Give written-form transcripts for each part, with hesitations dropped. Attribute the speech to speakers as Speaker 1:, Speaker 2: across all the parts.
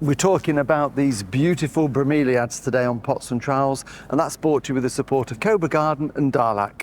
Speaker 1: We're talking about these beautiful bromeliads today on Pots and Trowels, and that's brought to you with the support of Cobra Garden and Darlac.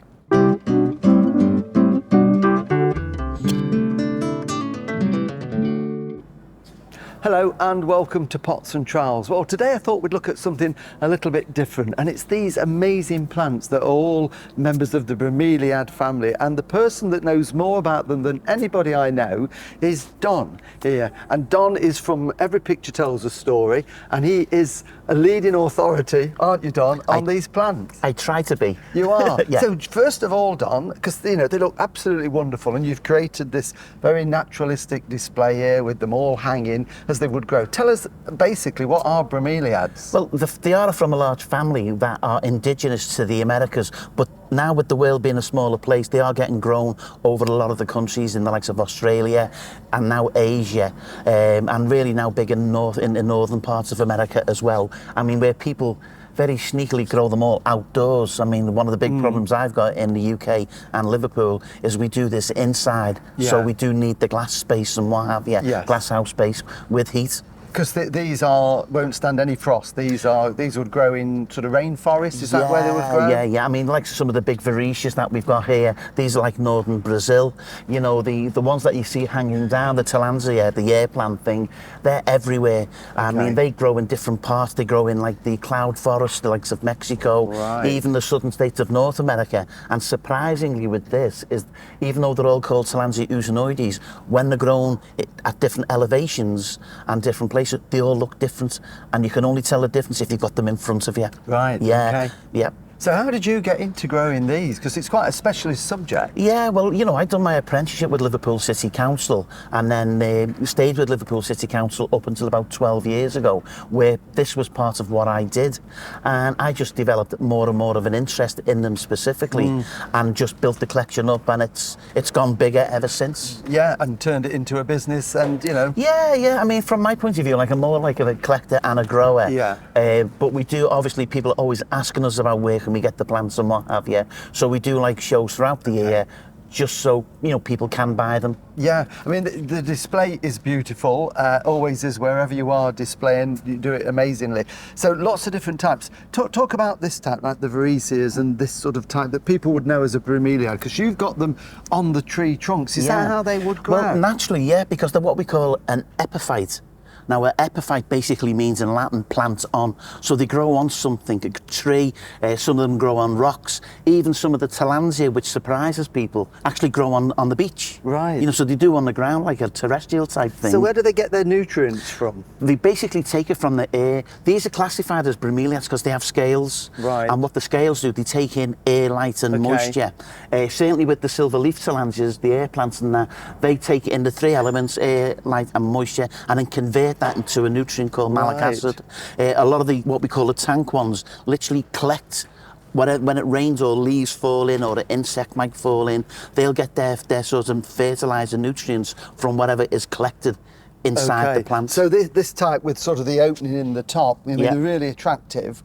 Speaker 1: Hello and welcome to Pots and Trowels. Well, today I thought we'd look at something a little bit different, and it's these amazing plants that are all members of the Bromeliad family, and the person that knows more about them than anybody I know is Don here. And Don is from Every Picture Tells a Story, and he is a leading authority, aren't you, Don, on these plants?
Speaker 2: I try to be.
Speaker 1: You are?
Speaker 2: Yeah.
Speaker 1: So first of all, Don, because they look absolutely wonderful, and you've created this very naturalistic display here with them all hanging as they would grow. Tell us basically, what are bromeliads?
Speaker 2: Well, they are from a large family that are indigenous to the Americas, but now with the world being a smaller place, they are getting grown over a lot of the countries in the likes of Australia and now Asia, and really now big in the northern parts of America as well. I mean, where people very sneakily grow them all outdoors. I mean, one of the big problems I've got in the UK and Liverpool is we do this inside, so we do need the glass space and what have you, glass house space with heat.
Speaker 1: Because these won't stand any frost. These would grow in sort of rainforest. Is that where they would grow?
Speaker 2: Yeah. I mean, like some of the big varieties that we've got here, these are like northern Brazil. You know, the ones that you see hanging down, the Tillandsia, the air plant thing, they're everywhere. I mean, they grow in different parts. They grow in like the cloud forest, the likes of Mexico, even the southern states of North America. And surprisingly with this is, even though they're all called Tillandsia usinoides, when they're grown at different elevations and different places, they all look different, and you can only tell the difference if you've got them in front of you.
Speaker 1: Right.
Speaker 2: Yeah.
Speaker 1: Okay.
Speaker 2: Yeah.
Speaker 1: So how did you get into growing these? Because it's quite a specialist subject.
Speaker 2: Yeah, well, you know, I'd done my apprenticeship with Liverpool City Council, and then stayed with Liverpool City Council up until about 12 years ago, where this was part of what I did. And I just developed more and more of an interest in them specifically, and just built the collection up, and it's gone bigger ever since.
Speaker 1: Yeah, and turned it into a business, and
Speaker 2: Yeah, I mean, from my point of view, like, I'm more like a collector and a grower.
Speaker 1: Yeah.
Speaker 2: But we do, obviously, people are always asking us about where can we get the plants and what have you. So we do like shows throughout the year, just so, you know, people can buy them.
Speaker 1: Yeah, I mean, the display is beautiful, always is, wherever you are displaying, you do it amazingly. So lots of different types. Talk about this type, like the Varieseas and this sort of type that people would know as a bromeliad, because you've got them on the tree trunks. Is that how they would grow?
Speaker 2: Well, naturally, yeah, because they're what we call an epiphyte. Now, an epiphyte basically means in Latin plant on. So they grow on something, a tree, some of them grow on rocks. Even some of the Tillandsia, which surprises people, actually grow on the beach.
Speaker 1: Right.
Speaker 2: You know, so they do on the ground, like a terrestrial type thing.
Speaker 1: So where do they get their nutrients from?
Speaker 2: They basically take it from the air. These are classified as bromeliads because they have scales.
Speaker 1: Right.
Speaker 2: And what the scales do, they take in air, light and moisture. Certainly with the silver leaf Tillandsias, the air plants and that, they take in the three elements, air, light and moisture, and then convert that into a nutrient called malic acid. A lot of what we call the tank ones literally collect when it rains or leaves fall in or an insect might fall in, they'll get their sort of fertilizer nutrients from whatever is collected inside the plant.
Speaker 1: So this type with sort of the opening in the top, I mean, they're really attractive.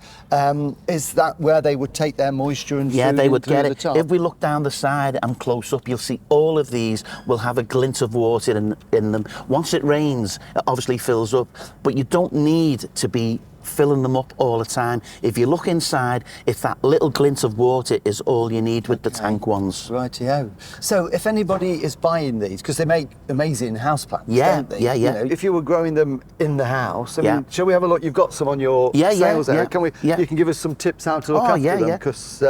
Speaker 1: Is that where they would take their moisture and food
Speaker 2: they would
Speaker 1: through
Speaker 2: get
Speaker 1: the
Speaker 2: it.
Speaker 1: top?
Speaker 2: If we look down the side and close up, you'll see all of these will have a glint of water in them. Once it rains, it obviously fills up, but you don't need to be filling them up all the time. If you look inside, if that little glint of water is all you need with the tank ones.
Speaker 1: Rightio. So if anybody is buying these, because they make amazing houseplants, don't they?
Speaker 2: Yeah.
Speaker 1: You know, if you were growing them in the house, I mean, shall we have a look? You've got some on your sales area. Can we? You can give us some tips how to look after them, because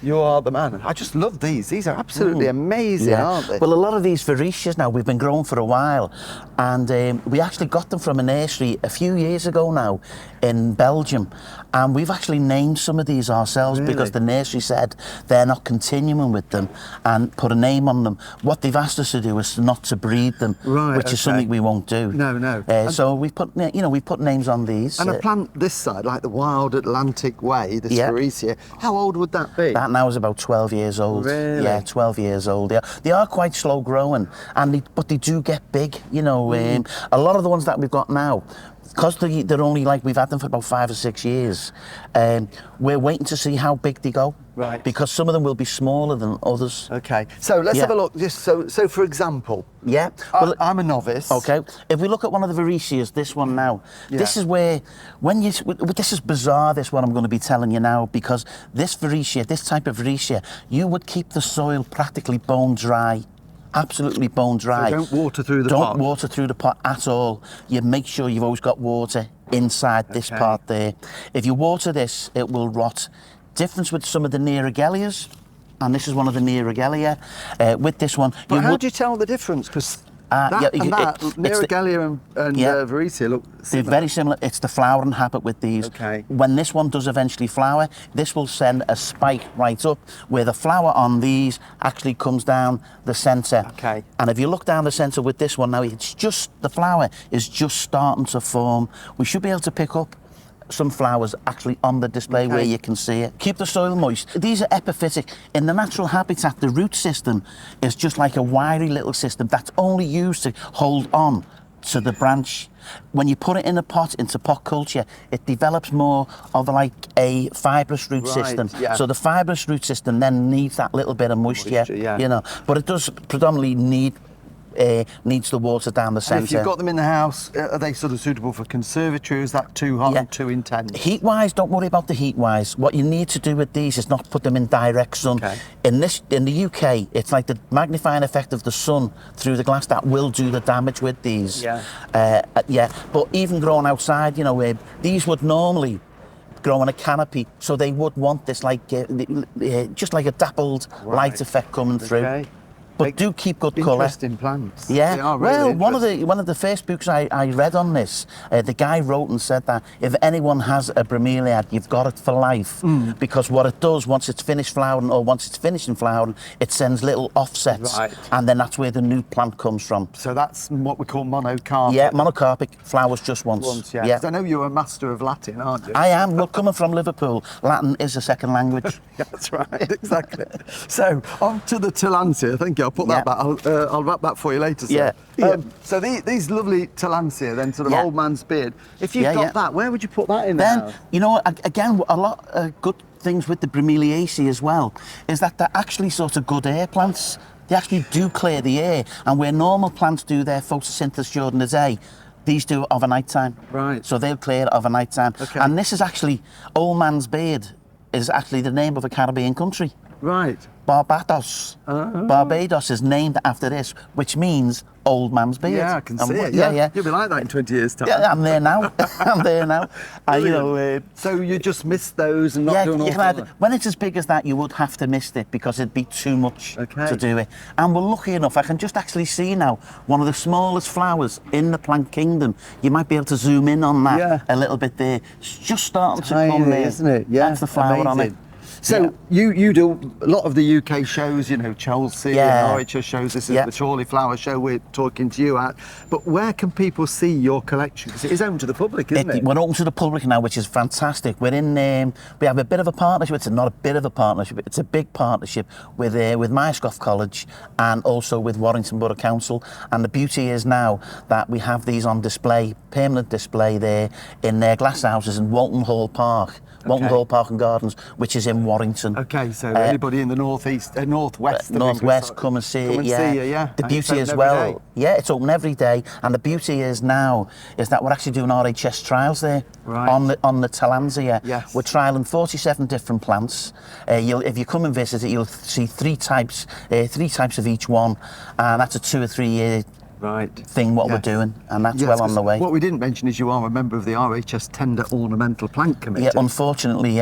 Speaker 1: you are the man. I just love these. These are absolutely amazing, aren't they?
Speaker 2: Well, a lot of these Varieseas now, we've been growing for a while, and we actually got them from a nursery a few years ago now in Belgium, and we've actually named some of these ourselves because the nursery said they're not continuing with them and put a name on them. What they've asked us to do is not to breed them, which is something we won't do.
Speaker 1: No.
Speaker 2: So we put names on these.
Speaker 1: And a plant this side, like the Wild Atlantic Way, this Varisea, how old would that be?
Speaker 2: That now is about 12 years old.
Speaker 1: Really?
Speaker 2: Yeah, 12 years old. Yeah, they are quite slow growing, but they do get big. You know, a lot of the ones that we've got now, because they're only like, we've had them for about 5 or 6 years, we're waiting to see how big they go.
Speaker 1: Right.
Speaker 2: Because some of them will be smaller than others.
Speaker 1: Okay, so let's
Speaker 2: Yeah.
Speaker 1: have a look. Just so for example,
Speaker 2: Yeah.
Speaker 1: I'm a novice.
Speaker 2: Okay. If we look at one of the Varieseas, this one now, this is where, this is bizarre, this one I'm going to be telling you now, because this Varesea, this type of Varesea, you would keep the soil practically bone dry. Absolutely bone dry.
Speaker 1: So don't water through the pot.
Speaker 2: Don't water through the pot at all. You make sure you've always got water inside this part there. If you water this, it will rot. Difference with some of the Neoregelias, and this is one of the Neoregelia. With this one,
Speaker 1: but how do you tell the difference? Because Neoregelia and Varesea look similar.
Speaker 2: They're very similar. It's the flowering habit with these.
Speaker 1: Okay.
Speaker 2: When this one does eventually flower, this will send a spike right up, where the flower on these actually comes down the centre.
Speaker 1: Okay.
Speaker 2: And if you look down the centre with this one now, it's just, the flower is just starting to form. We should be able to pick up some flowers actually on the display where you can see it. Keep the soil moist. These are epiphytic. In the natural habitat, the root system is just like a wiry little system that's only used to hold on to the branch. When you put it in a pot, into pot culture, it develops more of like a fibrous root system.
Speaker 1: Yeah.
Speaker 2: So the fibrous root system then needs that little bit of moisture, you know. But it does predominantly needs the water down the centre.
Speaker 1: If you've got them in the house, are they sort of suitable for conservatory, or is that too hot and too intense?
Speaker 2: Heat-wise, don't worry about the heat-wise. What you need to do with these is not put them in direct sun.
Speaker 1: Okay.
Speaker 2: In the UK, it's like the magnifying effect of the sun through the glass that will do the damage with these. But even growing outside, you know, these would normally grow on a canopy, so they would want this like just like a dappled light effect coming through. But do keep good colour.
Speaker 1: Interesting plants.
Speaker 2: Yeah.
Speaker 1: They are really
Speaker 2: one of the first books I read on this, the guy wrote and said that if anyone has a bromeliad, you've got it for life, because what it does once it's finished flowering, or once it's finishing flowering, it sends little offsets, and then that's where the new plant comes from.
Speaker 1: So that's what we call monocarpic.
Speaker 2: Yeah, monocarpic, flowers just once.
Speaker 1: Yeah. I know you're a master of Latin, aren't you?
Speaker 2: I am. Well, coming from Liverpool, Latin is a second language.
Speaker 1: That's right, exactly. So on to the Tillandsia. Thank you. I'll put that back. I'll wrap that for you later. Sir. So these lovely Tillandsia, then sort of old man's beard. If you've got that, where would you put that in? Then
Speaker 2: you know, again, a lot of good things with the Bromeliaceae as well is that they're actually sort of good air plants. They actually do clear the air, and where normal plants do their photosynthesis during the day, these do it of a night time.
Speaker 1: Right.
Speaker 2: So they'll clear it of a night time.
Speaker 1: Okay.
Speaker 2: And this is actually, old man's beard is actually the name of a Caribbean country.
Speaker 1: Right.
Speaker 2: Barbados. Barbados is named after this, which means old man's beard.
Speaker 1: Yeah, I can see it. Yeah. You'll be like that in 20 years' time.
Speaker 2: Yeah, I'm there now. I'm there now. You know,
Speaker 1: so you just miss those and not do an awful lot?
Speaker 2: When it's as big as that, you would have to miss it because it'd be too much to do it. And we're lucky enough, I can just actually see now one of the smallest flowers in the plant kingdom. You might be able to zoom in on that a little bit there. It's just starting to come there,
Speaker 1: isn't it? Yeah,
Speaker 2: that's the flower on it.
Speaker 1: So you do a lot of the UK shows, you know, Chelsea and RHS shows. This is the Chorley Flower Show we're talking to you at. But where can people see your collection? Because it is open to the public, isn't it?
Speaker 2: We're open to the public now, which is fantastic. We're in. We have a bit of a partnership. It's not a bit of a partnership. It's a big partnership with Myerscough College and also with Warrington Borough Council. And the beauty is now that we have these on display, permanent display there in their glass houses in Walton Hall Park. Walton Hall Park and Gardens, which is in Warrington.
Speaker 1: Okay, so anybody in the northwest,
Speaker 2: come and see it.
Speaker 1: See you,
Speaker 2: The beauty as well. Yeah, it's open every day, and the beauty is now is that we're actually doing RHS trials there on the Tillandsia.
Speaker 1: Yes.
Speaker 2: We're trialing 47 different plants. If you come and visit it, you'll see three types of each one, and that's a 2 or 3 year thing we're doing, and that's well on the way.
Speaker 1: What we didn't mention is you are a member of the RHS Tender Ornamental Plant Committee.
Speaker 2: Yeah, unfortunately,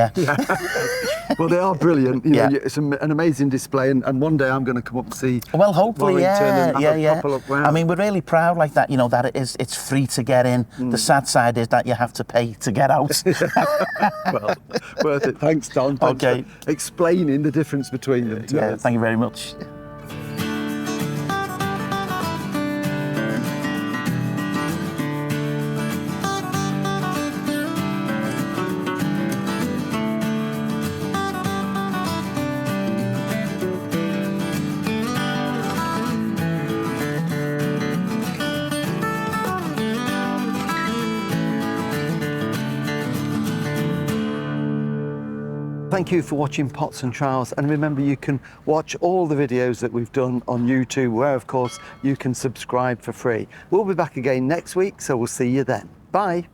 Speaker 1: Well, they are brilliant. You know, it's an amazing display, and one day I'm going to come up and see.
Speaker 2: Well, hopefully,
Speaker 1: and have a proper look round.
Speaker 2: I mean, we're really proud like that. You know that it's free to get in. The sad side is that you have to pay to get out.
Speaker 1: Well, worth it. Thanks, Don. Thanks for explaining the difference between them to us.
Speaker 2: Thank you very much.
Speaker 1: Thank you for watching Pots and Trowels, and remember you can watch all the videos that we've done on YouTube, where of course you can subscribe for free. We'll be back again next week, so we'll see you then. Bye.